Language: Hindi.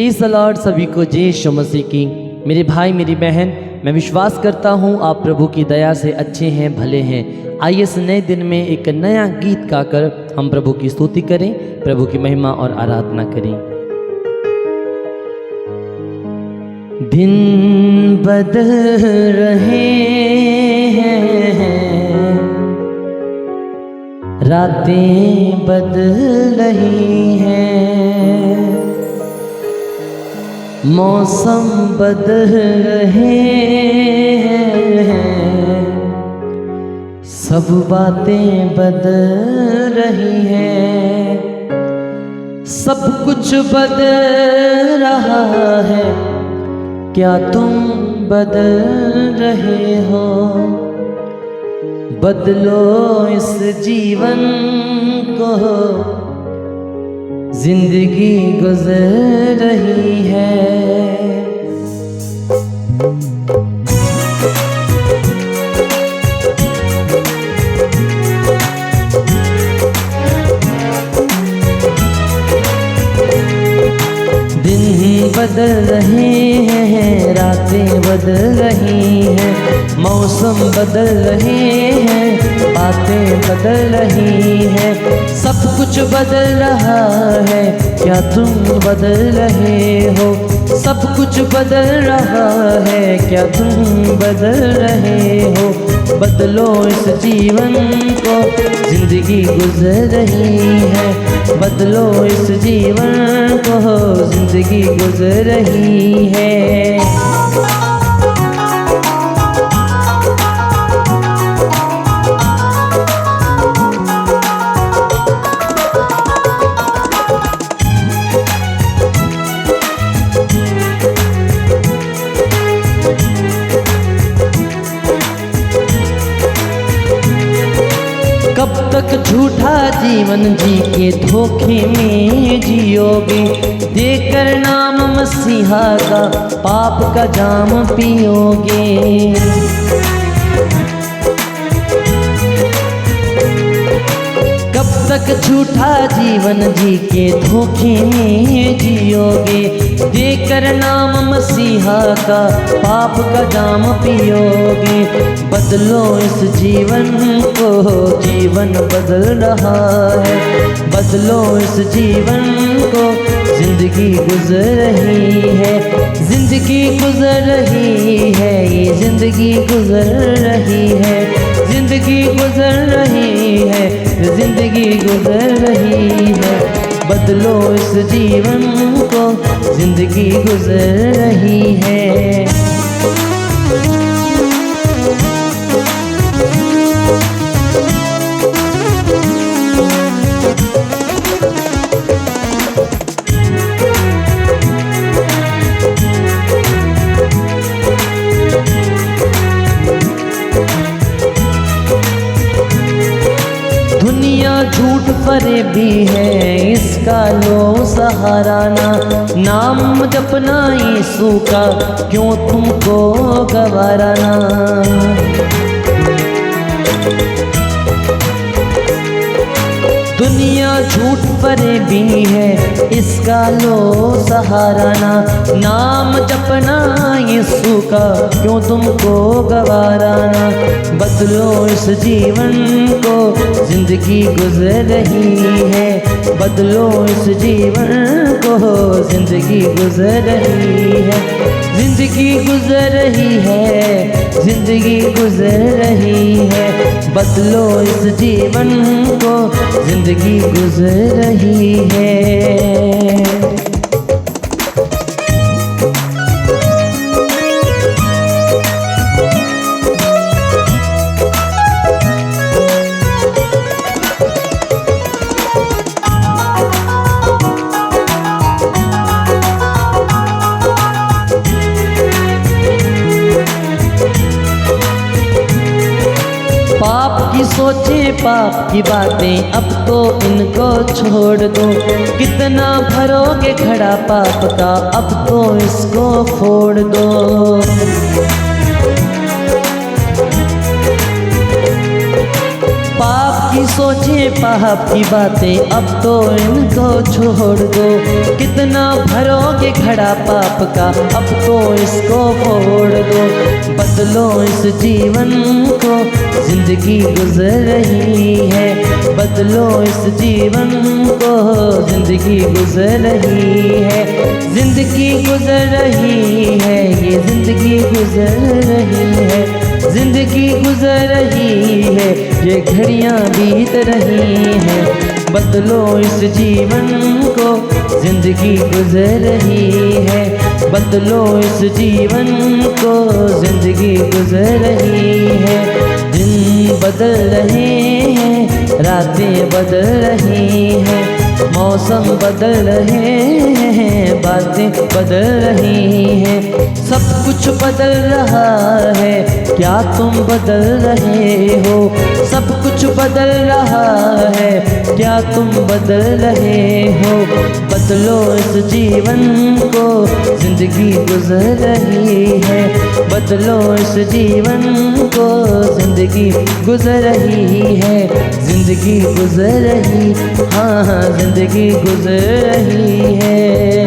Praise the Lord. सभी को जय यीशु मसीह की। मेरे भाई मेरी बहन, मैं विश्वास करता हूँ आप प्रभु की दया से अच्छे हैं, भले हैं। आइए इस नए दिन में एक नया गीत गाकर हम प्रभु की स्तुति करें, प्रभु की महिमा और आराधना करें। दिन बदल रहे हैं, रातें बदल रही हैं, मौसम बदल रहे हैं, सब बातें बदल रही हैं, सब कुछ बदल रहा है। क्या तुम बदल रहे हो? बदलो इस जीवन को, जिंदगी गुजर रही है। दिन बदल रहे हैं, रातें बदल रही हैं, मौसम बदल रहे हैं, बातें बदल रही हैं, सब कुछ बदल रहा है। क्या तुम बदल रहे हो? सब कुछ बदल रहा है। क्या तुम बदल रहे हो? बदलो इस जीवन को, जिंदगी गुजर रही है। बदलो इस जीवन को, जिंदगी गुजर रही है। कब तक झूठा जीवन जी के धोखे में जियोगे? देकर नाम मसीहा का पाप का जाम पियोगे। कब तक झूठा जीवन जी के धोखे में जियोगे? देकर नाम मसीहा का पाप का जाम पियोगे। बदलो इस जीवन को, जीवन बदल रहा है। बदलो इस जीवन को, जिंदगी गुजर रही है। जिंदगी गुजर रही है, ये जिंदगी गुजर रही है। जिंदगी गुजर रही है, जिंदगी गुजर रही है। बदलो इस जीवन को, जिंदगी गुजर रही है। दुनिया झूठ परे भी है, इसका लो सहाराना। नाम जपना यीशु का, क्यों तुमको गवाराना। दुनिया झूठ परे भी है, इसका लो सहाराना। नाम जपना यीशु का, क्यों तुमको गवाराना। बदलो इस जीवन को, जिंदगी गुजर रही है। बदलो इस जीवन को, जिंदगी गुजर रही है। जिंदगी गुजर रही है, जिंदगी गुजर रही है। बदलो इस जीवन को, जिंदगी गुजर रही है। पाप की सोचे, पाप की बातें, अब तो इनको छोड़ दो। कितना भरोगे घड़ा पाप का, अब तो इसको फोड़ दो। पाप की सोचे पाप की बातें, अब तो इनको छोड़ दो। कितना भरोगे घड़ा पाप का, अब तो इसको फोड़ दो। बदलो इस जीवन को, जिंदगी गुजर रही है। बदलो इस जीवन को, जिंदगी गुजर रही है। जिंदगी गुजर रही है, ये जिंदगी गुजर रही है। जिंदगी गुजर रही है, ये घड़ियां बीत रही हैं। बदलो इस जीवन को, जिंदगी गुजर रही है। बदलो इस जीवन को, जिंदगी गुजर रही है। दिन बदल रहे हैं, रातें बदल रही हैं। मौसम बदल रहे हैं, बातें बदल रही हैं। सब कुछ बदल रहा है, क्या तुम बदल रहे हो? सब कुछ बदल रहा है, क्या तुम बदल रहे हो? बदलो इस जीवन को, जिंदगी गुजर रही है। बदलो इस जीवन को, जिंदगी गुजर रही है। जिंदगी गुजर रही, हाँ हाँ जिंदगी गुजर रही है।